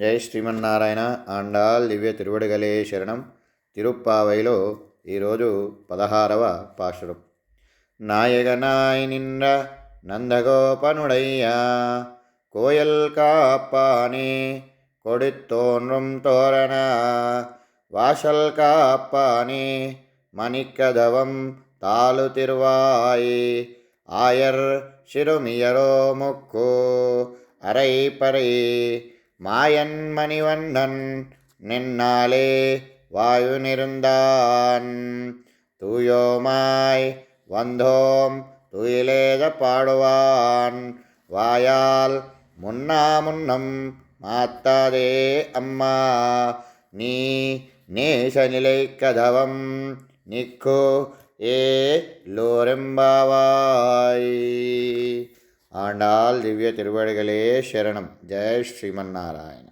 జై శ్రీమన్నారాయణ. ఆండాల్ దివ్య తిరువడిగలే శరణం. తిరుప్పావైలో ఈరోజు 16వ పాశురం. நாயகனாய் நின்ற நந்தகோபனுடையா கோயில் காப்பானே கொடித்தோன்றும் தோரண வாசல் காப்பானே மணிக்கதவம் தாலு திருவாய் ஆயர் சிறுமியரோ முக்கு அரைப்பறை மாயன் மணிவண்ணன் நின்னாலே வாயு நிருந்தான் தூயோமாய் வந்தோம் துயிலேத பாடுவான் வாயால் முன்னா முன்னம் மாத்தாதே அம்மா நீ நேசநிலை கதவம் நிக்கு ஏ லோரெம்பாவாய். ஆண்டாள் திவ்ய திருவடிகளே சரணம். ஜெய் ஸ்ரீமன்னாராயண.